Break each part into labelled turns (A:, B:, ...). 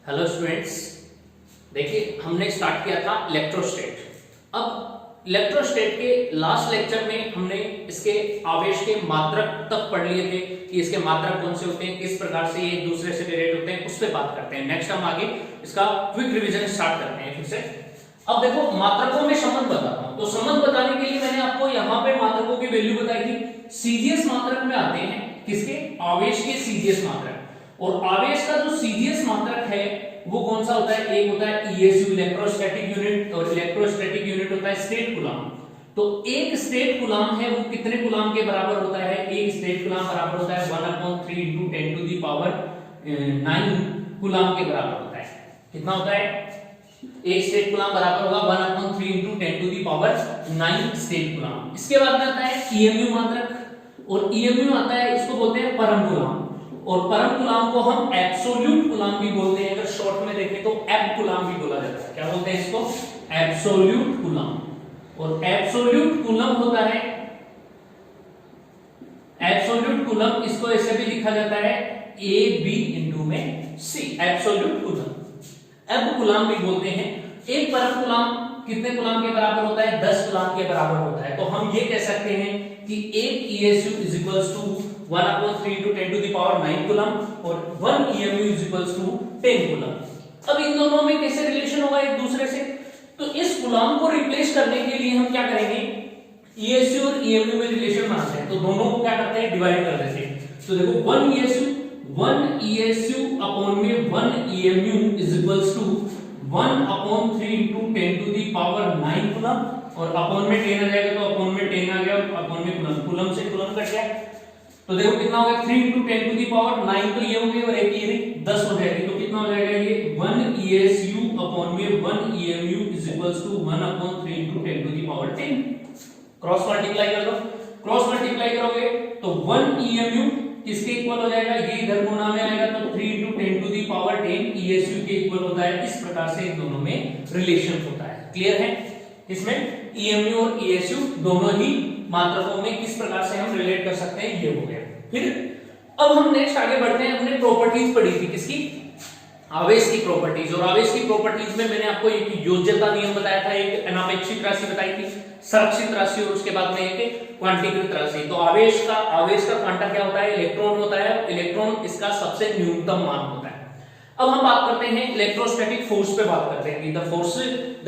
A: Hello students, देखिए हमने start किया था इलेक्ट्रोस्टेट। अब इलेक्ट्रोस्टेट के लास्ट लेक्चर में हमने इसके आवेश के मात्रक तक पढ़ लिए थे कि इसके मात्रक कौन से होते हैं, किस प्रकार से ये एक दूसरे से रिलेट होते हैं, उस पर बात करते हैं। नेक्स्ट हम आगे इसका क्विक रिवीजन स्टार्ट करते हैं फिर से। अब देखो मात्रकों में संबंध बताता हूं, तो संबंध बताने के लिए मैंने आपको यहाँ पे मात्रकों की वैल्यू बताई थी। सीजीएस मात्रक में आते हैं किसके, आवेश के सीजीएस मात्रक। और आवेश का जो सीजीएस मात्रक है वो कौन सा होता है, एक होता है ईएसयू इलेक्ट्रोस्टैटिक यूनिट, और इलेक्ट्रोस्टैटिक यूनिट होता है स्टेट कूलाम। तो एक स्टेट कूलाम है वो कितने कूलाम के बराबर होता है, एक स्टेट कूलाम बराबर होता है 1/3 × 10⁹ कूलाम के बराबर होता है। कितना होता है, एक स्टेट कूलाम बराबर होगा 1/3 × 10⁹ स्टेट कूलाम। इसके बाद में आता है ईएमयू मात्रक, और ईएमयू आता है, इसको बोलते हैं परम कूलाम, और परम कूलाम को हम एब्सोल्यूट कूलाम भी बोलते हैं। अगर शॉर्ट में देखें तो एब कूलाम भी बोला जाता है। क्या बोलते हैं इसको, एब्सोल्यूट कूलाम। और एब्सोल्यूट कूलाम होता है, एब्सोल्यूट कूलाम इसको ऐसे भी लिखा जाता है ए बी इंटू में सी, एब्सोल्यूट कूलाम। एब कूलाम भी बोलते हैं। एक परम कूलाम कितने कूलाम के बराबर होता है, 10 कूलाम के बराबर होता है। तो हम ये कह सकते हैं कि एक ESU is equals to 1/3 × 10⁹ coulomb और 1 EMU is equals to 10 coulomb. अब इन दोनों में कैसे रिलेशन होगा एक दूसरे से, तो इस कूलाम को रिप्लेस करने के लिए हम क्या करेंगे, ईएसयू और ईएमयू में रिलेशन बनाते हैं, तो दोनों को क्या करते हैं, डिवाइड कर देते हैं। तो देखो 1 ईएसयू अपॉन में 1 EMU is equals to 1/3 × 10⁹ coulomb, और अपॉन में 10 आ जाएगा तो अपॉन में 10 आ गया, अपॉन में कूलाम, कूलाम से कूलाम कट गया। तो देखो कितना हो गया, 3 × 10⁹ तो ये हो गई और एक ये 10 हो जाएगी। तो कितना हो जाएगा ये 1 ईएसयू अपॉन में 1 EMU is equals to 1/3 × 10⁻10। Cross multiply कर दो, क्रॉस मल्टीप्लाई करोगे तो 1 ईएमयू किसके इक्वल हो जाएगा, ये इधर गुणा में आएगा तो 3 × 10⁻10 ईएसयू के इक्वल होता है। इस प्रकार से इन दोनों में रिलेशन होता है। क्लियर है, इसमें ईएमयू और ईएसयू दोनों ही मात्रकों में किस प्रकार से हम रिलेट कर सकते हैं, ये हो गया। फिर अब हम नेक्स्ट आगे बढ़ते हैं। हमने प्रॉपर्टीज पढ़ी थी किसकी, आवेश की प्रॉपर्टीज। और आवेश की प्रॉपर्टीज में मैंने आपको एक योज्यता नियम बताया था, एक अनापेक्षिक राशि बताई थी, संरक्षित राशि, और उसके बाद में एक क्वांटीकृत राशि। तो आवेश का क्वांटा क्या होता है, इलेक्ट्रॉन होता है। इलेक्ट्रॉन इसका सबसे न्यूनतम मान होता है। अब हम बात करते हैं इलेक्ट्रोस्टैटिक फोर्स पे बात करते हैं कि the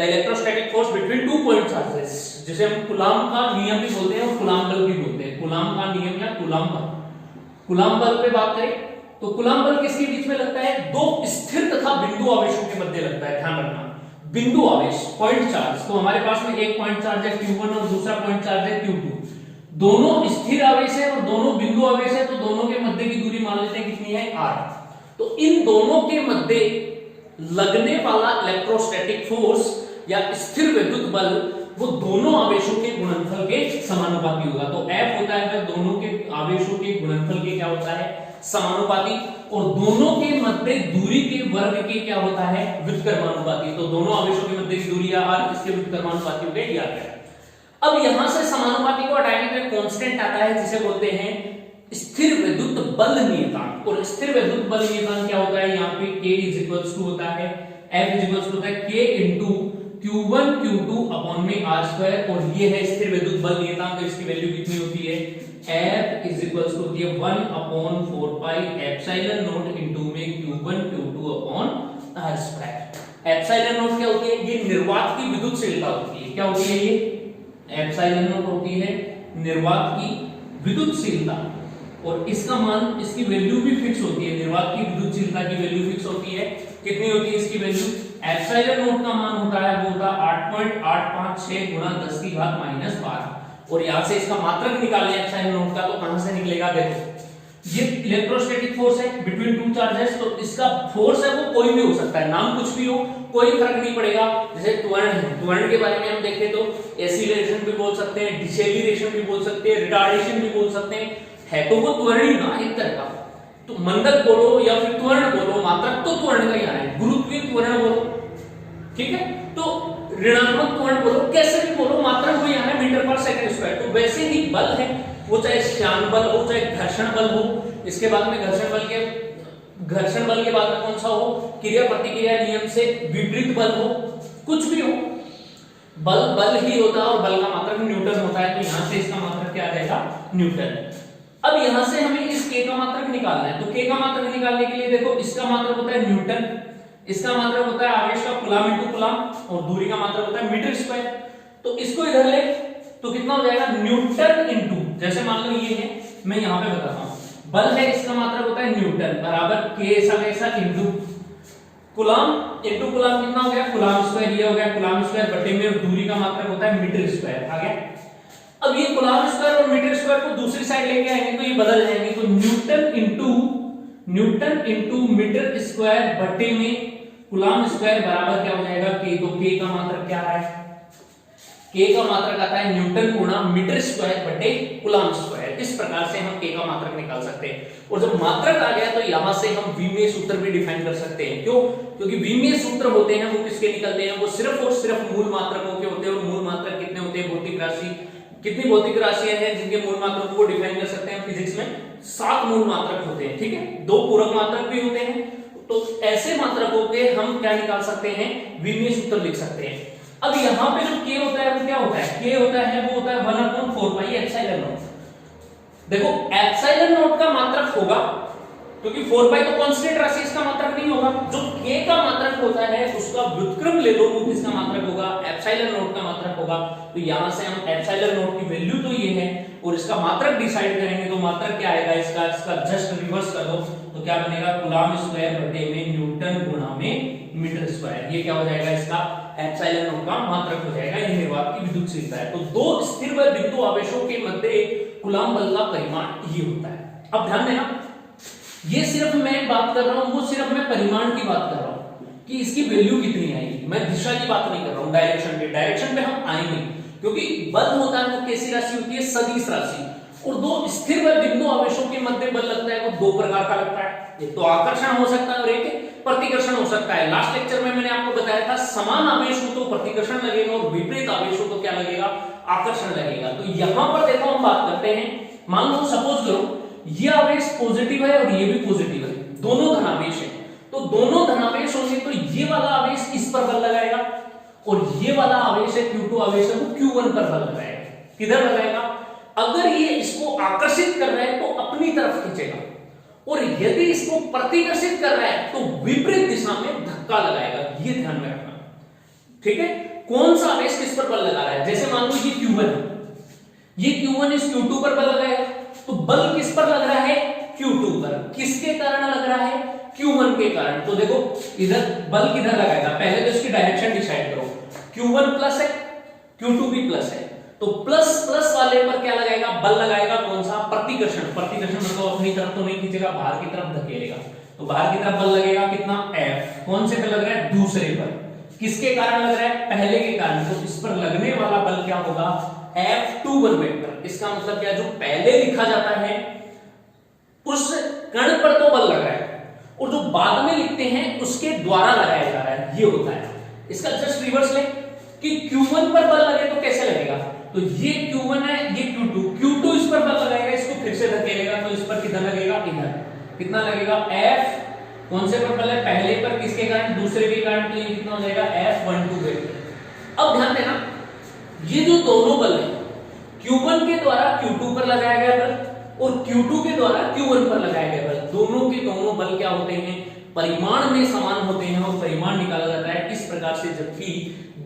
A: electrostatic force between 2 point charges, जिसे हम कूलाम का नियम भी बोलते हैं और कूलाम बल भी बोलते हैं। कूलाम का नियम या कूलाम बल, कूलाम बल पे बात करें तो कूलाम बल किसके बीच में लगता है, दो स्थिर तथा बिंदु आवेशों के मध्य लगता है। ध्यान रखना, बिंदु आवेश, पॉइंट चार्ज। तो हमारे पास में एक पॉइंट चार्ज है Q1 और दूसरा पॉइंट चार्ज है Q2। दोनों स्थिर आवेश है और दोनों बिंदु आवेश है, तो दोनों के मध्य की दूरी मान लेते हैं कितनी है, r। तो इन दोनों के मध्य लगने वाला इलेक्ट्रोस्टैटिक फोर्स या स्थिर विद्युत बल वो दोनों आवेशों के गुणनफल के समानुपाती होगा। तो F होता है दोनों के आवेशों के गुणनफल के क्या होता है, समानुपाती, और दोनों के मध्य दूरी के वर्ग के क्या होता है, व्युत्क्रमानुपाती। तो दोनों आवेशों के मध्य की दूरी या r किसके व्युत्क्रमानुपाती हो गई, याद। अब यहां से समानुपाती को हटाने में कांस्टेंट आता है जिसे बोलते हैं स्थिर विद्युत बल नियतांक। और स्थिर विद्युत बल नियतांक क्या होता है, यहाँ पे K इज इक्वल्स टू होता है, F इज इक्वल्स टू होता है K into Q1 Q2 upon में r², और ये है स्थिर विद्युत बल नियतांक। तो इसकी वैल्यू कितनी होती है, F इज इक्वल्स टू होती है 1/4πε0 इनटू में Q1 Q2 अपॉन r²। ε0 क्या होती है, ये निर्वात की विद्युतशीलता होती है। क्या होती है ये, ε0 होती है निर्वात की विद्युतशीलता, और इसका मान, इसकी वैल्यू भी फिक्स होती है। निर्वात की विद्युतशीलता की वैल्यू फिक्स होती है। कितनी होती है इसकी वैल्यू, ε0 का मान होता है वो होता है 8.856 × 10⁻12। और यहां से इसका मात्रक निकालें ε0 का, तो कहां से निकलेगा, देखो ये इलेक्ट्रोस्टैटिक फोर्स है बिटवीन 2 चार्जेस। तो इसका फोर्स है वो कोई भी हो सकता है, नाम कुछ भी हो, कोई फर्क नहीं पड़ेगा। जैसे त्वरण है, त्वरण के बारे में हम देखें तो एसिलेरेशन भी बोल सकते हैं, डिसेलिरेशन भी बोल सकते हैं, रिटार्डेशन भी बोल सकते हैं, है तो वो त्वरण ही ना एक तरह का। तो मंदक बोलो या फिर त्वरण बोलो, मात्रक तो त्वरण का ही आ है। गुरुत्वीय त्वरण बोलो, ठीक है, तो ऋणात्मक त्वरण बोलो, कैसे भी बोलो, मात्रक वही है, मीटर/सेकंड²। तो वैसे ही बल है, वो चाहे श्यान बल हो चाहे घर्षण बल हो। इसके बाद में घर्षण बल के घर्षण बल के बाद में कौन सा हो, क्रिया प्रतिक्रिया नियम से विपरीत बल हो, कुछ भी हो, बल बल ही होता है और बल का मात्रक न्यूटन होता है। तो यहां से इसका मात्रक क्या आ जाएगा, न्यूटन। अब यहां से हमें इस k का मात्रक निकालना है। तो k का मात्रक निकालने के लिए देखो, इसका मात्रक होता है न्यूटन, इसका मात्रक होता है आवेश का कूलम इंटू कूलम, और दूरी का मात्रक होता है मीटर स्क्वायर। तो इसको इधर ले तो कितना हो जाएगा, न्यूटन इंटू, जैसे मान लो ये है, मैं यहां पे बताता हूं, बल है, इसका मात्रक होता है न्यूटन बराबर k ऐसा इंटू कूलम इंटू कूलम, कितना हो गया कूलम स्क्वायर, ये हो गया कूलम स्क्वायर बटे में, और दूरी का मात्रक होता है मीटर स्क्वायर, आ गया। अब ये कूलम स्क्वायर और मीटर स्क्वायर को दूसरी साइड लेके आएंगे तो ये बदल जाएंगे, तो न्यूटन इंटू मीटर स्क्वायर बटे में कूलम स्क्वायर बराबर क्या हो जाएगा k। तो k का मात्रक क्या है, k का मात्रक आता है न्यूटन गुणा मीटर स्क्वायर बटे कूलम स्क्वायर। इस प्रकार से हम k का मात्रक निकाल सकते हैं। और जब मात्रक आ गया तो यहां से हम विमीय सूत्र भी डिफाइन कर सकते हैं। क्यों, क्योंकि विमीय सूत्र होते हैं वो किसके निकलते हैं, वो सिर्फ और सिर्फ मूल मात्रकों के होते हैं। और मूल मात्रक कितने होते हैं, भौतिक राशि, कितनी भौतिक राशियां हैं जिनके मूल मात्रकों को डिफाइन कर सकते हैं फिजिक्स में, 7 मूल मात्रक होते हैं, ठीक है, 2 पूरक मात्रक भी होते हैं। तो ऐसे मात्रकों के हम क्या निकाल सकते हैं, विमीय सूत्र लिख सकते हैं। अब यहां पे जो k होता है वो क्या होता है, k होता है वो होता है 1/4 पाई एप्सिलॉन नॉट। देखो एप्सिलॉन नॉट का मात्रक होगा, क्योंकि 4 पाई तो कांस्टेंट राशि, इसका मात्रक नहीं होगा। जो k का मात्रक होता है उसका व्युत्क्रम ले लो, वो किसका मात्रक होगा, एप्सिलॉन नॉट का मात्रक होगा। तो यहां से हम एप्सिलॉन नॉट की वैल्यू तो ये है, और इसका मात्रक डिसाइड करेंगे तो मात्रक क्या आएगा, इसका जस्ट रिवर्स कर दो तो क्या बनेगा, कूलम स्क्वायर बटे में न्यूटन गुणा में मीटर स्क्वायर। ये क्या हो जाएगा, इसका एप्सिलॉन नॉट का मात्रक हो जाएगा। ये निर्वात की विद्युतशीलता है। तो दो स्थिर व बिंदु आवेशों के मध्य कूलम बल का परिमाण ये होता है। अब ध्यान देना, ये सिर्फ मैं बात कर रहा हूं, वो सिर्फ मैं परिमाण की बात कर रहा हूं कि इसकी वैल्यू कितनी आएगी। मैं दिशा की बात नहीं कर रहा हूं, डायरेक्शन पे हम आएंगे, क्योंकि बल होता है वो कैसी राशि होती है, सदिश राशि। और दो स्थिर व बिंदु आवेशों के मध्य बल लगता है वो 2 प्रकार का लगता है। एक तो आकर्षण हो सकता है और एक प्रतिकर्षण हो सकता है। लास्ट लेक्चर में मैंने आपको बताया था, समान आवेश हो तो प्रतिकर्षण लगेगा और विपरीत आवेश हो तो क्या लगेगा, आकर्षण लगेगा। तो यहां पर देखो हम बात करते हैं, मान लो सपोज करो ये आवेश पॉजिटिव है और ये भी पॉजिटिव है, दोनों धनावेश है। तो दोनों धनावेश होंगे तो ये वाला आवेश इस पर बल लगाएगा, और ये वाला आवेश है Q2 आवेश है वो Q1 पर बल लगाएगा। किधर लगाएगा, अगर ये इसको आकर्षित कर रहा है तो अपनी तरफ खींचेगा, और यदि इसको प्रतिकर्षित कर रहा है तो विपरीत दिशा में धक्का लगाएगा। ये ध्यान में रखना, ठीक है। कौन सा आवेश किस पर बल लगा रहा है, जैसे मान लो ये Q1 है, ये Q1 इस Q2 पर बल लगाएगा, तो बल किस पर लग रहा है, Q2 पर। किसके कारण लग रहा है, Q1 के कारण। तो देखो इधर बल किधर लगाएगा, पहले तो इसकी डायरेक्शन डिसाइड करो। Q1 प्लस है, Q2 भी प्लस है, तो प्लस प्लस वाले पर क्या लगाएगा, बल लगाएगा कौन सा, प्रतिकर्षण। प्रतिकर्षण मतलब अपनी तरफ तो नहीं खींचेगा, बाहर की तरफ धकेलेगा। तो बाहर की तरफ बल लगेगा कितना, F। कौन से पे लग रहा है, दूसरे पर। किसके कारण लग रहा है, पहले के कारण। तो इस पर लगने वाला बल क्या होगा, F21 वेक्टर। इसका मतलब क्या, जो पहले लिखा जाता है उस कण पर तो बल लग रहा है, और जो बाद में लिखते हैं उसके द्वारा लगाया जा रहा है, ये होता है। इसका जस्ट रिवर्स ले कि Q1 पर बल लगे तो कैसे लगेगा, तो ये Q1 है, ये Q2 इस पर बल लगाएगा, इसको फिर से धकेलेगा, तो इस पर कितना लगेगा, इधर कितना लगेगा, F। कौन से पर बल है, पहले पर, किसके कारण, दूसरे के कारण। तो ये कितना हो जाएगा, F12 वेक्टर। अब ध्यान देना, ये जो दोनों बल है, Q1 के द्वारा Q2 पर लगाया गया बल और Q2 के द्वारा Q1 पर लगाया गया बल, दोनों के दोनों बल क्या होते हैं, परिमाण में समान होते हैं, और परिमाण निकाला जाता है इस प्रकार से, जबकि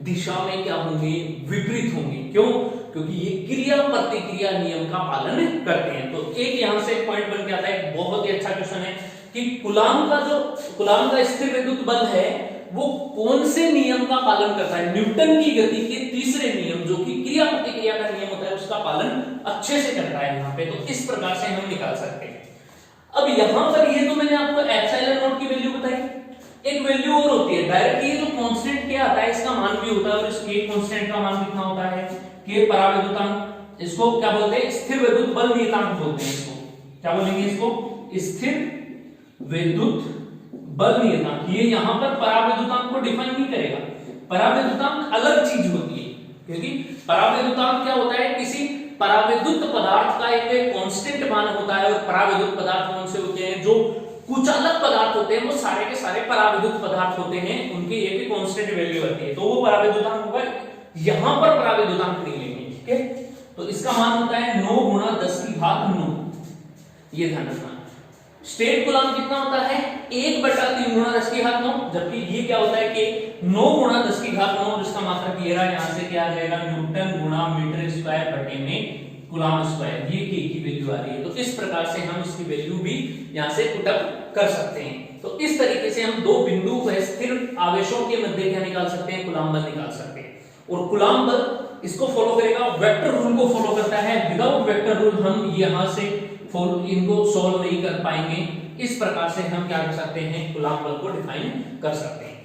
A: दिशा में क्या होंगे, विपरीत होंगे। क्यों, क्योंकि ये क्रिया प्रतिक्रिया नियम का पालन करते हैं। तो एक यहां से पॉइंट बन के आता है, बहुत ही अच्छा क्वेश्चन है कि कूलम का स्थिर विद्युत बल है वो कौन से नियम का पालन करता है, न्यूटन की गति के तीसरे नियम, जो कि क्रिया प्रतिक्रिया का नियम होता है, उसका पालन अच्छे से करता है यहाँ पे। तो इस प्रकार से हम निकाल सकते हैं। अब यहां पर ये तो मैंने आपको एप्सिलॉन नॉट की वैल्यू बताई, एक वैल्यू और होती है डायरेक्ट, ये जो कांस्टेंट क्या आता है इसका मान भी होता है, और इस k कांस्टेंट का मान कितना होता है, k पराविद्युतांक। इसको क्या बोलते हैं, स्थिर विद्युत बल नियतांक बोलते हैं। इसको क्या बोलेंगे, इसको स्थिर विद्युत बल नियतांक। ये यहां पर पराविद्युतांक को डिफाइन नहीं करेगा, पराविद्युतांक अलग चीज होती है, क्योंकि पराविद्युतांक क्या होता है, किसी पराविद्युत पदार्थ का एक कांस्टेंट मान होता है। और पराविद्युत पदार्थ कौन से होते हैं, जो कुचालक पदार्थ होते हैं वो सारे के सारे पराविद्युत पदार्थ होते हैं, उनकी एक भी कांस्टेंट वैल्यू होती है, तो वो पराविद्युतांक होगा। यहां पर पराविद्युतांक नहीं लेंगे, ठीक है। तो इसका मान होता है 9 गुणा 10 की घात 9, ये ध्यान रखना। स्टेट कूलम्ब कितना होता है 1/3 गुणा 10 की घात 9, जबकि ये क्या होता है कि 9 गुणा 10 की घात 9, जिसका मात्रक ये रहा, यहां से क्या आ जाएगा न्यूटन गुणा मीटर स्क्वायर बटे में कूलम्ब स्क्वायर, ये के की वैल्यू आ रही है। तो इस प्रकार से हम इसकी वैल्यू भी यहां से पुट अप कर सकते हैं। तो इस तरीके से हम दो बिंदु व स्थिर आवेशों के मध्य क्या निकाल सकते हैं, कूलम्ब बल निकाल सकते हैं। और कूलम्ब बल इसको फॉलो करेगा, वेक्टर रूल को फॉलो करता है। विदाउट वेक्टर रूल हम यहां से इनको सॉल्व नहीं कर पाएंगे। इस प्रकार से हम क्या कर सकते हैं, कूलम्ब बल को डिफाइन कर सकते हैं।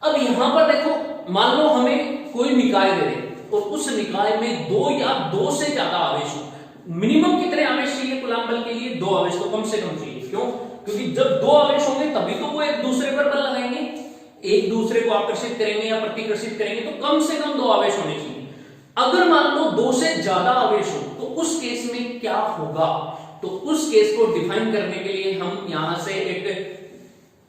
A: अब यहां पर देखो, मान लो हमें कोई निकाय दे दे और उस निकाय में 2 या 2 से ज्यादा आवेश हो। मिनिमम कितने आवेश चाहिए कूलम्ब बल के लिए, 2 आवेश तो कम से कम चाहिए। क्यों? क्योंकि जब 2 आवेश होंगे तभी तो वो एक दूसरे पर बल लगाएंगे, एक दूसरे को आकर्षित करेंगे या प्रतिकर्षित करेंगे, तो कम से कम 2 आवेश होने चाहिए। अगर मान लो 2 से ज्यादा आवेश हो तो उस केस में क्या होगा, तो उस केस को डिफाइन करने के लिए हम यहां से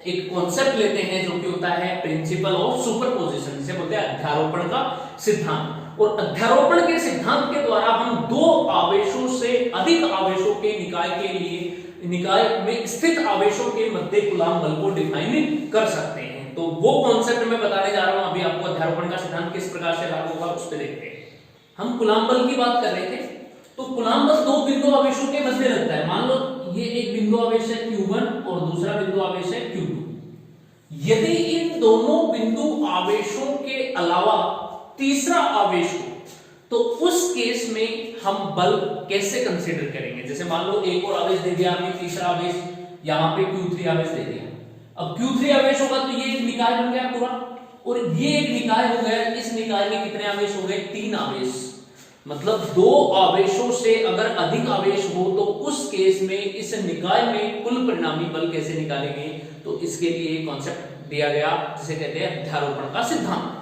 A: एक कॉन्सेप्ट लेते हैं जो कि होता है प्रिंसिपल ऑफ सुपरपोजिशन, जिसे बोलते हैं अध्यारोपण का सिद्धांत। और अध्यारोपण के सिद्धांत के द्वारा हम 2 आवेशों से अधिक आवेशों के निकाय के लिए, निकाय में स्थित आवेशों के मध्य कूलम्ब बल को डिफाइन कर सकते हैं। तो वो कॉन्सेप्ट मैं बताने जा रहा हूं अभी आपको, अध्यारोपण का सिद्धांत किस प्रकार से लागू होगा उस पर देखते हैं। हम कूलम्ब बल की बात कर रहे थे, तो कूलम्ब बल 2 बिंदु आवेशों के मध्य लगता है। मान लो ये एक बिंदु आवेश है Q1 और दूसरा बिंदु आवेश है Q2। यदि इन दोनों बिंदु आवेशों के अलावा तीसरा आवेश हो तो उस केस में हम बल कैसे कंसीडर करेंगे। जैसे मान लो एक और आवेश दे दिया आपने, तीसरा आवेश यहां पे Q3 आवेश दे दिया। अब Q3 आवेश होगा तो ये एक निकाय बन गया पूरा, और ये एक निकाय हो गया। इस निकाय में कितने आवेश हो गए, 3 आवेश। मतलब 2 आवेशों से अगर अधिक आवेश हो तो उस केस में इस निकाय में कुल परिणामी बल कैसे निकालेंगे, तो इसके लिए कॉन्सेप्ट दिया गया जिसे कहते हैं अध्यारोपण का सिद्धांत।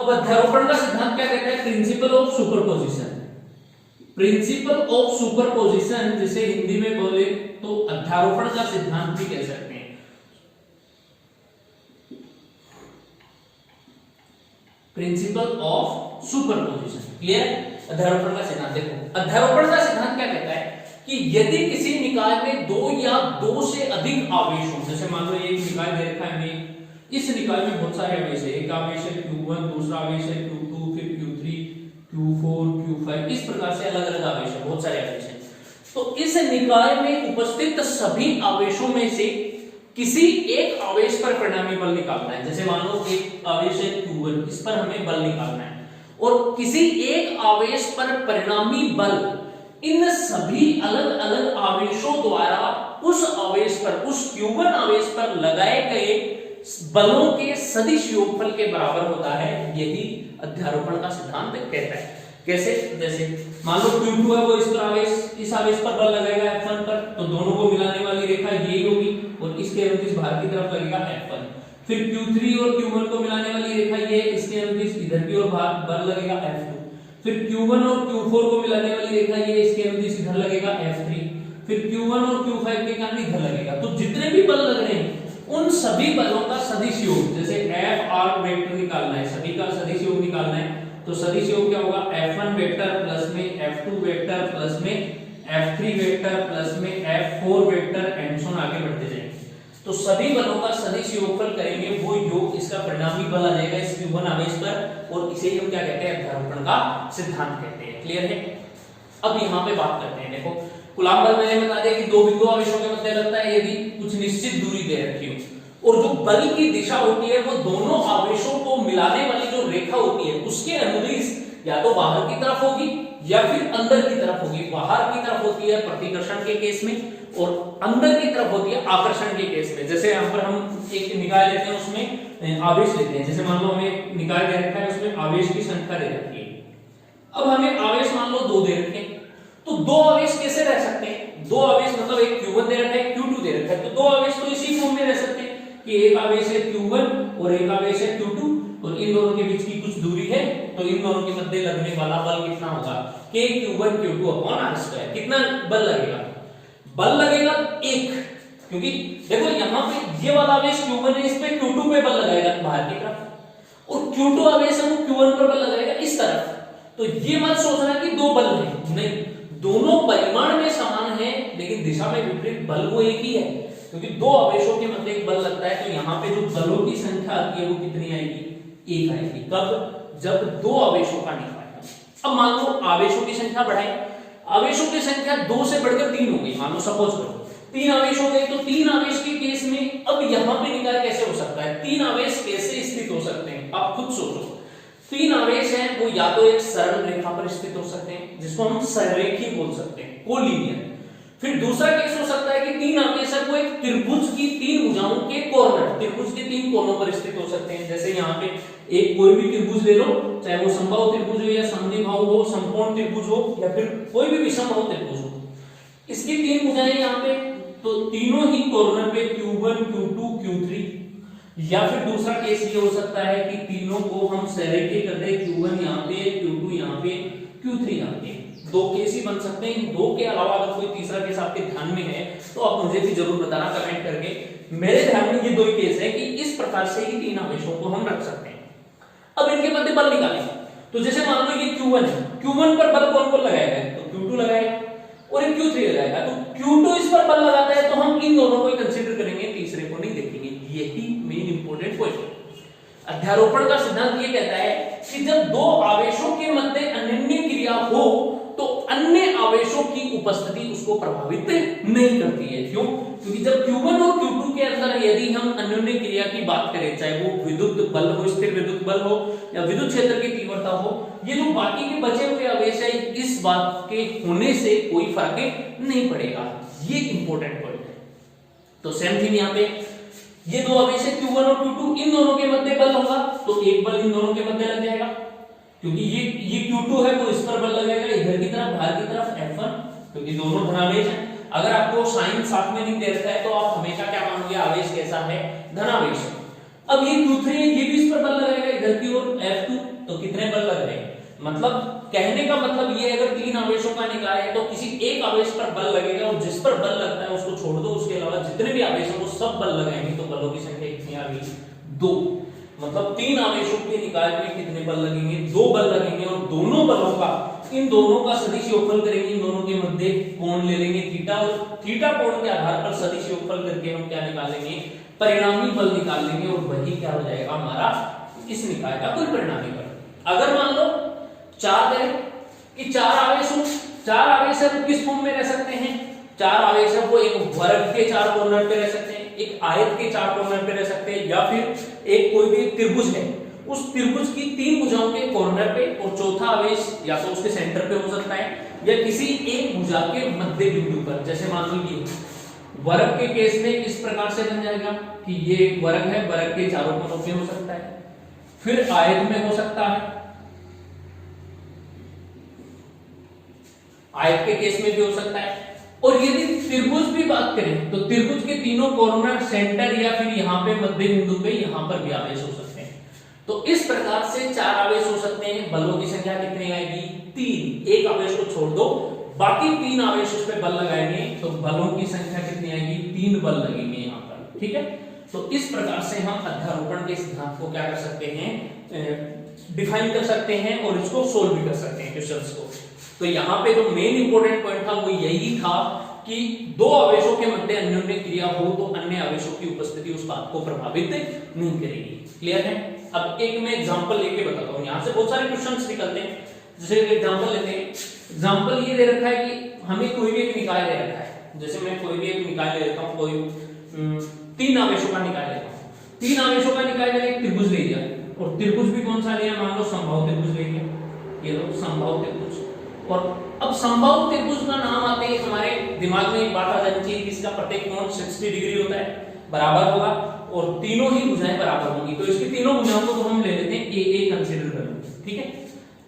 A: अब अध्यारोपण का सिद्धांत क्या कहता है, principal of superposition. Principal of superposition जिसे हिंदी में बोले तो अध्यारोपण का सिद्धांत भी कह सकते हैं। Principle of superposition, clear. अध्यारोपण का सिद्धांत देखो, अध्यारोपण का सिद्धांत क्या कहता है कि यदि किसी निकाय में 2 या 2 से अधिक आवेश हो, जैसे मान लो एक निकाय दे रखा है हमें, इस निकाय में बहुत सारे आवेश है, एक आवेश है Q1, दूसरा आवेश है Q2, फिर Q3, Q4, Q5, इस प्रकार से अलग अलग आवेश है, बहुत सारे आवेश है। तो इस निकाय में उपस्थित सभी आवेशों में से किसी एक आवेश पर परिणामी बल निकालना है। जैसे मान लो एक आवेश है Q1, इस पर हमें बल निकालना है, और किसी एक आवेश पर परिणामी बल इन सभी अलग अलग आवेशों द्वारा उस आवेश पर, उस Q1 आवेश पर लगाए गए बलों के सदिश योगफल के बराबर होता है। यही अध्यारोपण का सिद्धांत कहता है। कैसे? जैसे मान लो Q2 है, वो इस आवेश पर बल लगाएगा F1 पर, तो दोनों को मिलाने वाली रेखा ये होगी और इसके अनुदिश बाहर की तरफ लगेगा F1। फिर Q3 और Q1 को मिलाने वाली रेखा ये, इसके अनुदिश इधर की ओर बल लगेगा F2। फिर Q1 और Q4 को मिलाने वाली रेखा ये, इसके अनुदिश इधर लगेगा F3। फिर Q1 और Q5 के कारण इधर लगेगा। तो जितने भी बल लग रहे हैं उन सभी बलों का सदिश योग, जैसे Fr वेक्टर निकालना है, सभी का सदिश योग निकालना है, तो सदिश योग क्या होगा, F1 वेक्टर प्लस में F2 वेक्टर प्लस में F3 वेक्टर प्लस में F4 वेक्टर एंड सो आगे बढ़ते जाएंगे। तो सभी बलों का सदिश योगफल करेंगे, वो योग इसका परिणामी बल आ जाएगा इस Q1 आवेश पर, और इसे हम क्या कहते हैं, अध्यारोपण का सिद्धांत कहते हैं। क्लियर है। अब यहाँ पे बात करते हैं, देखो कूलम्ब बल मैंने बता दिया कि 2 बिंदु आवेशों के मध्य लगता है यदि कुछ निश्चित दूरी दे रखी हो, और जो बल की दिशा होती है वो दोनों आवेशों को मिलाने वाली जो रेखा होती है उसके अनुदिश या तो बाहर की तरफ होगी या फिर अंदर की तरफ होगी। बाहर की तरफ होती है प्रतिकर्षण के केस में, और अंदर की तरफ होती है आकर्षण के केस में। जैसे यहाँ पर हम एक निकाय लेते हैं, उसमें आवेश लेते हैं। जैसे मान लो हमें निकाय दे रखा है, उसमें आवेश की संख्या दे रखी है। अब हमें आवेश मान लो 2 दे रखे हैं, तो 2 आवेश कैसे रह सकते हैं, 2 आवेश मतलब एक Q1 दे रखा है, Q2 दे रखा है, तो 2 आवेश तो इसी फॉर्म में रह सकते हैं कि एक आवेश है Q1 और एक आवेश है Q2, और इन दोनों के बीच की कुछ दूरी है, तो इन दोनों के मध्य लगने वाला बल कितना होगा, K Q1 Q2 upon R square. कितना बल लगेगा, बल लगेगा 1, क्योंकि देखो यहाँ पे ये वाला आवेश Q1 है, इस पे Q2 पे बल लगाएगा बाहर की तरफ, और Q2 आवेश है वो Q1 पर बल लगाएगा इस तरफ। तो ये मत सोचना कि दो बल हैं, नहीं, दोनों परिमाण में समान है लेकिन दिशा में विपरीत बल वो एक ही है, क्योंकि दो आवेशों के मध्य एक बल लगता है। तो यहाँ पे जो बलों की संख्या आती है वो कितनी आएगी? एक आएगी। कब? जब दो आवेशों का निकाय। अब मान लो आवेशों की संख्या बढ़ाएं, आवेशों की संख्या 2 से बढ़कर 3 हो गई, मान लो सपोज करो 3 आवेश हो गए, तो 3 आवेश के केस में अब यहाँ पे निकाय कैसे हो सकता है? 3 आवेश कैसे स्थित हो सकते हैं? आप खुद सोचो। 3 आवेश हैं वो या तो एक सरल रेखा पर स्थित हो सकते हैं जिसको हम सररेखी बोल सकते हैं, कोलिनियर। फिर दूसरा केस हो सकता है कि 3 आवेश है वो एक त्रिभुज की 3 भुजाओं के कॉर्नर, त्रिभुज के 3 कोनों पर स्थित हो सकते हैं। जैसे यहाँ पे एक कोई भी त्रिभुज ले लो, चाहे वो समबाहु त्रिभुज हो या समद्विबाहु हो, समकोण त्रिभुज हो या फिर कोई भी विषमबाहु त्रिभुज हो, इसकी 3 भुजाएं यहाँ पे, तो तीनों ही कॉर्नर पे Q1 Q2 Q3। या फिर दूसरा केस ये हो सकता है कि तीनों को हम सररेखी कर दे, Q1 यहाँ पे, Q2 यहाँ पे, Q3 यहाँ पे। दो केस ही बन सकते हैं। दो के अलावा अगर कोई तीसरा केस आपके ध्यान में है तो आप मुझे भी जरूर बताना कमेंट करके। मेरे ध्यान में ये दो ही केस है कि इस प्रकार से ही 3 आवेशों को हम रख सकते हैं। अब इनके मध्य बल निकालें, तो जैसे मान लो ये Q1 है, Q1 पर बल कौन कौन लगाएगा? तो Q2 लगाएगा और एक Q3 लगाएगा। तो Q2 इस पर बल लगाता है तो हम इन दोनों को कंसीडर करेंगे, तीसरे को नहीं देखेंगे। यही मेन इंपॉर्टेंट पॉइंट है। अध्यारोपण का सिद्धांत ये कहता है कि जब दो आवेशों के मध्य अन्योन्य क्रिया हो तो अन्य आवेशों की उपस्थिति उसको प्रभावित नहीं करती है। क्यों? क्योंकि जब Q1 और Q2 के अंदर यदि हम अन्योन्य क्रिया की बात करें, चाहे वो विद्युत बल हो, स्थिर विद्युत बल हो या विद्युत क्षेत्र की तीव्रता हो, ये जो बाकी के बचे हुए आवेश है इस बात के होने से कोई फर्क नहीं पड़ेगा। ये इंपॉर्टेंट पॉइंट है। तो सेम थिंग यहाँ पे ये दो आवेश है Q1 और Q2, इन दोनों के मध्य बल होगा तो एक बल इन दोनों के मध्य लग जाएगा, क्योंकि ये Q2 है वो इस पर बल लगेगा इधर की तरफ, बाहर की तरफ F1, क्योंकि दोनों धनावेश हैं। अगर आपको साइन साथ में नहीं दे रखा है तो आप हमेशा क्या मानोगे? आवेश कैसा है? धनावेश है। अब ये Q3 है, ये भी इस पर बल लगाएगा इधर की ओर F2, तो कितने बल लग रहे हैं? मतलब कहने का मतलब ये, अगर 3 आवेशों का निकाय है तो किसी एक आवेश पर बल लगेगा और जिस पर बल लगता है उसको छोड़ दो, उसके अलावा जितने भी आवेश हैं वो सब बल लगाएंगे, तो बलों की संख्या कितनी आ गई? 2। मतलब 3 आवेशों के निकाय में कितने बल लगेंगे? 2 बल लगेंगे, और दोनों बलों का, इन दोनों का सदिश योगफल करेंगे, इन दोनों के मध्य कोण ले लेंगे थीटा, और थीटा कोण के आधार पर सदिश योगफल करके हम क्या निकालेंगे? परिणामी बल निकाल लेंगे, और वही क्या हो जाएगा हमारा इस निकाय का कुल परिणामी बल। अगर मान लो 4 करें कि 4 आवेश हो, 4 आवेश है वो किस फॉर्म में रह सकते हैं? 4 आवेश है वो एक वर्ग के 4 कॉर्नर पे रह सकते हैं, एक आयत के 4 कॉर्नर पे रह सकते हैं, या फिर एक कोई भी त्रिभुज है उस त्रिभुज की 3 भुजाओं के कॉर्नर पे, और चौथा आवेश या तो उसके सेंटर पे हो सकता है या किसी एक भुजा के मध्य बिंदु पर। जैसे मान लो ये वर्ग के केस में इस प्रकार से बन जाएगा कि ये वर्ग है, वर्ग के चारों कोनों पे हो सकता है, फिर आयत में हो सकता है, आयत के केस में भी हो सकता है, और यदि त्रिभुज भी बात करें तो त्रिभुज के तीनों कॉर्नर, सेंटर या फिर यहाँ पे मध्य बिंदु पे यहाँ पर भी आवेश हो सकते हैं। तो इस प्रकार से 4 आवेश हो सकते हैं। बलों की संख्या कितनी आएगी? 3। एक आवेश को छोड़ दो, बाकी 3 आवेश उस पर बल लगाएंगे, तो बलों की संख्या कितनी आएगी? 3 बल लगेंगे यहाँ पर। ठीक है, तो इस प्रकार से हम अध्यारोपण के सिद्धांत को क्या कर सकते हैं? डिफाइन कर सकते हैं और इसको सोल्व भी कर सकते हैं क्वेश्चंस को। तो यहाँ पे जो मेन इंपॉर्टेंट पॉइंट था वो यही था कि दो आवेशों के मध्य अन्योन्य क्रिया हो तो अन्य आवेशों की उपस्थिति उस बात को प्रभावित नहीं करेगी। क्लियर है? अब एक मैं एग्जांपल लेके बताता हूँ। यहाँ से बहुत सारे क्वेश्चंस निकलते हैं। जैसे एग्जांपल लेते हैं, एग्जांपल ये दे रखा है कि हमें कोई भी एक निकाय दे रखा है। जैसे मैं कोई भी एक निकाय ले लेता हूँ, कोई 3 आवेशों का निकाय लेता हूँ। 3 आवेशों का निकाय मैंने एक त्रिभुज ले लिया, और त्रिभुज भी कौन सा लिया? मान लो समबाहु त्रिभुज ले लिया, ये लो समबाहु त्रिभुज। और अब समबाहु त्रिभुज का नाम आते ही हमारे दिमाग में एक बात आ जानी चाहिए कि इसका प्रत्येक कोण 60 डिग्री होता है, बराबर होगा, और तीनों ही भुजाएं बराबर होंगी। तो इसकी तीनों भुजाओं को तो हम ले लेते हैं ए कंसीडर करेंगे। ठीक है,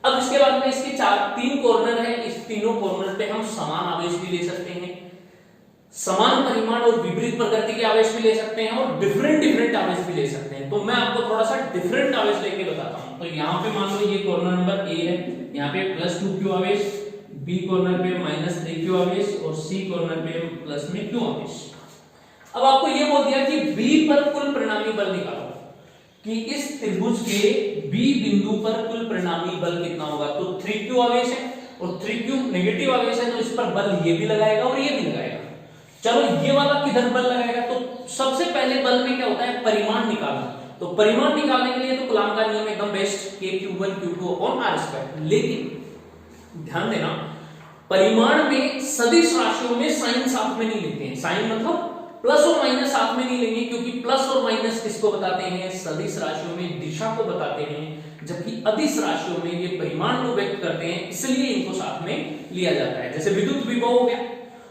A: अब इसके बाद में इसके 3 कॉर्नर है, इस तीनों कॉर्नर पे हम समान आवेश भी ले सकते हैं, समान परिमाण और विपरीत प्रकृति के आवेश भी ले सकते हैं, और डिफरेंट आवेश भी ले सकते हैं। तो मैं आपको थोड़ा सा डिफरेंट आवेश लेके बताता हूं। तो यहाँ पे मान लो ये कॉर्नर नंबर ए है, यहाँ पे +2q आवेश, बी कॉर्नर पे -3q आवेश, और सी कॉर्नर पे प्लस में q आवेश। अब आपको ये बोल दिया कि बी पर कुल परिणामी बल निकालो, कि इस त्रिभुज के बी बिंदु पर कुल परिणामी बल कितना होगा। तो 3q आवेश है और 3q नेगेटिव आवेश है, तो इस पर बल ये भी लगाएगा और ये भी लगाएगा। चलो ये वाला किधर बल लगाएगा, तो सबसे पहले बल में क्या होता है, परिमाण निकालना। तो परिमाण निकालने के लिए तो कूलॉम का नियम एकदम best, k q1 q2 upon r²। लेकिन ध्यान देना, परिमाण में सदिश राशियों में साइन साथ में नहीं लेते हैं। साइन मतलब प्लस और माइनस साथ में नहीं लेंगे, क्योंकि प्लस और माइनस किसको बताते हैं, सदिश राशियों में दिशा को बताते हैं, जबकि अदिश राशियों में ये परिमाण को व्यक्त करते हैं, इसलिए इनको साथ में लिया जाता है। जैसे विद्युत विभव हो गया,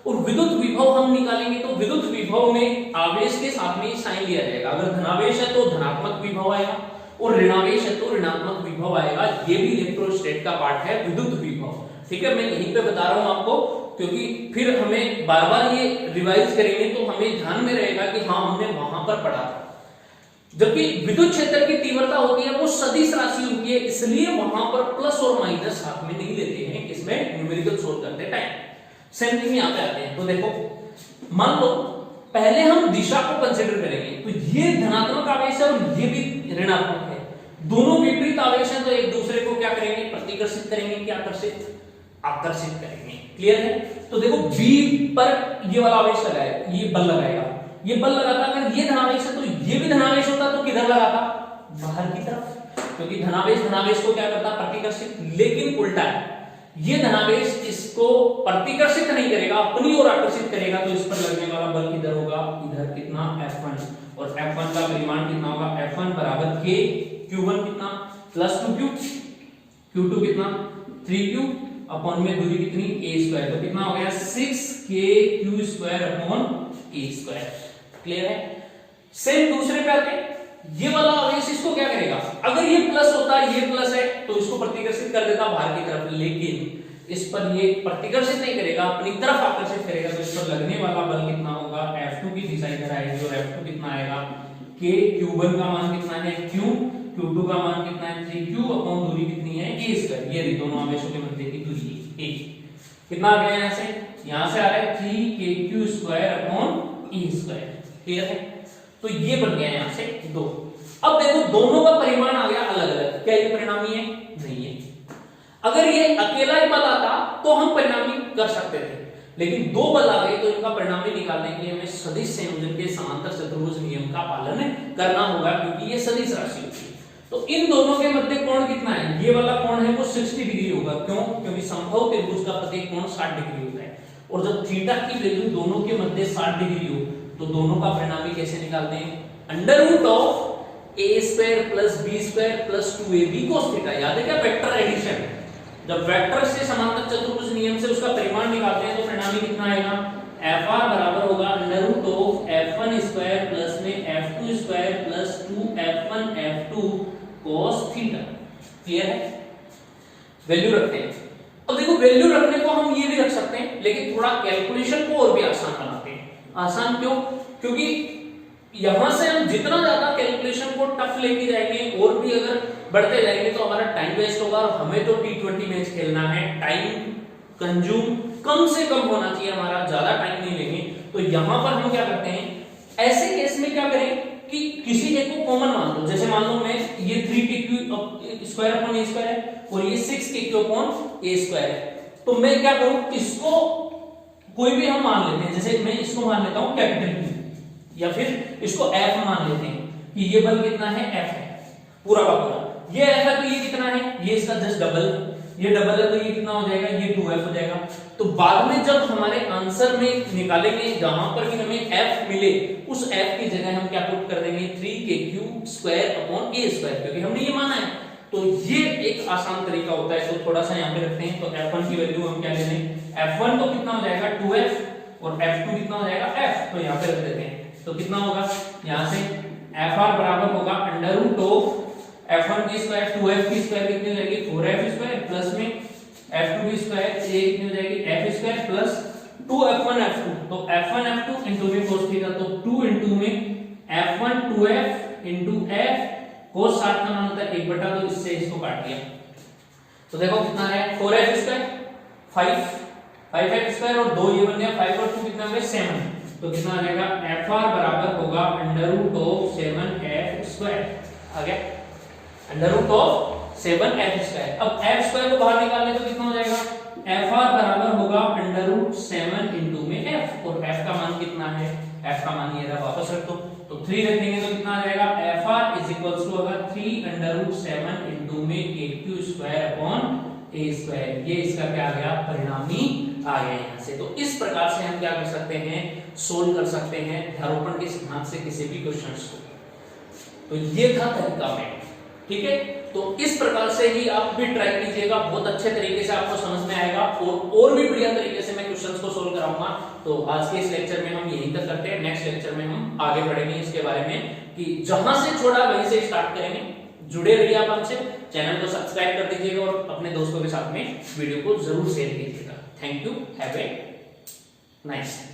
A: और विद्युत विभव हम निकालेंगे तो विद्युत विभव में आवेश के साथ में साइन लिया जाएगा। अगर धनावेश है तो धनात्मक विभव आएगा, और ऋणावेश है तो ऋणात्मक विभव आएगा। ये भी इलेक्ट्रोस्टैट का पार्ट है, विद्युत विभव। ठीक है, मैं यहीं पे बता रहा हूं आपको, क्योंकि फिर हमें बार बार ये रिवाइज करेंगे तो हमें ध्यान में रहेगा कि हाँ हमने वहां पर पढ़ा था। जबकि विद्युत क्षेत्र की तीव्रता होती है वो सदिश राशि होती है, इसलिए वहां पर प्लस और माइनस साथ में नहीं लेते हैं इसमें न्यूमेरिकल सोल्व करते टाइम। सेम थिंग यहां पे आते हैं। तो देखो, मान लो पहले हम दिशा को कंसीडर करेंगे, तो ये धनात्मक आवेश है और ये भी ऋणात्मक है, दोनों विपरीत आवेश हैं, तो एक दूसरे को क्या करेंगे, प्रतिकर्षित करेंगे, क्या आकर्षित करेंगे। क्लियर है। तो देखो B पर ये वाला आवेश लगाएगा, ये बल लगाएगा, ये बल लगाता, अगर ये धनावेश है तो ये भी धनावेश होता, तो किधर लगाता, बाहर की तरफ, क्योंकि धनावेश को क्या करता, प्रतिकर्षित। लेकिन उल्टा है, ये धनावेश इसको प्रतिकर्षित नहीं करेगा, अपनी ओर आकर्षित करेगा, तो इस पर लगने वाला बल किधर होगा, इधर कितना, F1, और F1 का परिमाण कितना होगा, F1 बराबर k, Q1 कितना प्लस 2q, Q2 कितना 3q, अपॉन में दूरी कितनी a², तो कितना हो गया 6kq² अपॉन a²। क्लियर है। सेम दूसरे पे आते हैं, ये वाला आवेश इसको क्या करेगा, अगर ये प्लस होता है, ये प्लस है, तो इसको प्रतिकर्षित कर देता बाहर की तरफ, लेकिन इस पर ये प्रतिकर्षित नहीं करेगा, अपनी तरफ आकर्षित करेगा, तो इस पर लगने वाला बल कितना होगा, F2 की दिशा इधर आएगी, और F2 कितना आएगा, k, Q1 का मान कितना है q, Q2 का मान कितना है 3q, अपॉन दूरी कितनी है a²। ये दोनों आवेशों के मध्य की दूरी a। कितना आ गया, यहां से आ रहा है 3kq² अपॉन a²। क्लियर है। तो ये बन गया यहां से 2। अब देखो दोनों का परिमाण आ गया अलग अलग, क्या ये परिणामी है, नहीं है। अगर ये अकेला ही बल आता तो हम परिणामी कर सकते थे, लेकिन 2 बल आ गए तो इनका परिणामी निकालने के लिए हमें सदिश संयोजन के समांतर चतुर्भुज नियम का पालन करना होगा, क्योंकि ये सदिश राशि होती है। तो इन दोनों के मध्य कोण कितना है, ये वाला कोण है वो 60 डिग्री होगा। क्यों, क्योंकि समबाहु त्रिभुज का प्रत्येक कोण 60 डिग्री होता है, और जब थीटा की वैल्यू दोनों के मध्य 60 डिग्री हो, तो दोनों का परिणामी कैसे निकालते हैं, under root of a² plus b² plus 2ab cos theta. याद है क्या, वेक्टर एडिशन। जब वेक्टर से समांतर चतुर्भुज नियम से उसका परिमाण निकालते हैं, तो परिणामी कितना आएगा, Fr बराबर होगा under root of f1² plus में f2² plus 2f1 f2 cos theta. Clear है। वैल्यू रखते हैं। अब देखो वैल्यू रखने को हम ये भी रख सकते हैं, लेकिन थोड़ा कैलकुलेशन को और भी आसान बनाते हैं। आसान क्यों, क्योंकि यहां से हम जितना ज्यादा कैलकुलेशन को टफ लेके जाएंगे और भी अगर बढ़ते जाएंगे तो हमारा टाइम वेस्ट होगा, और हमें तो T20 मैच खेलना है, टाइम कंज्यूम कम से कम होना चाहिए हमारा, ज्यादा टाइम नहीं लेंगे। तो यहां पर हम क्या करते हैं, ऐसे केस में क्या करें कि किसी एक को कॉमन मान लो। जैसे मान लो मैं ये 3kq² अपॉन a² है और ये 6kq अपॉन a² है, तो मैं क्या करूं, इसको कोई भी हम मान लेते हैं। जैसे मैं इसको मान लेता हूं कैपिटल Q, या फिर इसको F मान लेते हैं कि ये बल कितना है, F है पूरा का पूरा। ये F है तो ये कितना है, ये इसका जस्ट डबल, ये डबल है तो ये कितना हो जाएगा, ये 2F हो जाएगा। तो बाद में जब हमारे आंसर में निकालेंगे, जहां पर भी हमें F मिले, उस F की जगह हम क्या पुट कर देंगे, 3kq² अपॉन a², क्योंकि हमने ये माना है। तो ये एक आसान तरीका होता है। तो थोड़ा सा यहाँ पे रखते हैं। तो F1 की वैल्यू हम क्या ले लें, F1 तो कितना हो जाएगा 2F, और F2 कितना हो जाएगा F, तो यहाँ पे रख देते हैं। तो कितना होगा, यहाँ से Fr बराबर होगा अंडर रूट ऑफ F1 की स्क्वायर 2F की स्क्वायर कितनी हो जाएगी 4F² प्लस में F2 की स्क्वायर ये कितनी हो जाएगी F² प्लस 2F1 F2। तो F1 F2 इनटू में cos थीटा, तो 2 इनटू में F1 2F into F cos 60 का मान होता है 1/, तो इससे इसको काट दिया। तो देखो कितना है 4F² 5F² और 2 ये बन गया 5 और 2 कितना हो गया 7। तो कितना आ जाएगा एफ आर बराबर होगा √7f²। आ गया √7f²। अब f² को बाहर निकालने तो कितना हो जाएगा एफ आर बराबर होगा √7 इंटू में f, और f का मान कितना है, f का मान ये रहा, वापस रख दो तो 3 रखेंगे तो कितना आ जाएगा F R is equals to होगा 3√7 इंटू में aq²/a²। ये इसका क्या आ गया परिणामी आ गया यहाँ से। तो इस प्रकार से हम क्या कर सकते हैं सोल्व कर सकते हैं ध्रुवोपण के सिद्धांत से किसी भी क्वेश्चंस को। तो ये था तरीका में, ठीक है। तो इस प्रकार से ही आप भी ट्राई कीजिएगा, बहुत अच्छे तरीके से आपको समझ में आएगा और भी बढ़िया तरीके से मैं क्वेश्चंस को सोल्व कराऊंगा। तो आज के इस लेक्चर में हम यहीं तक करते हैं, नेक्स्ट लेक्चर में हम आगे बढ़ेंगे इसके बारे में कि जहां से छोड़ा वहीं से स्टार्ट करेंगे। जुड़े रहिए आप हमसे, चैनल को सब्सक्राइब कर दीजिएगा और अपने दोस्तों के साथ में वीडियो को जरूर शेयर कीजिएगा। Thank you, have a nice day.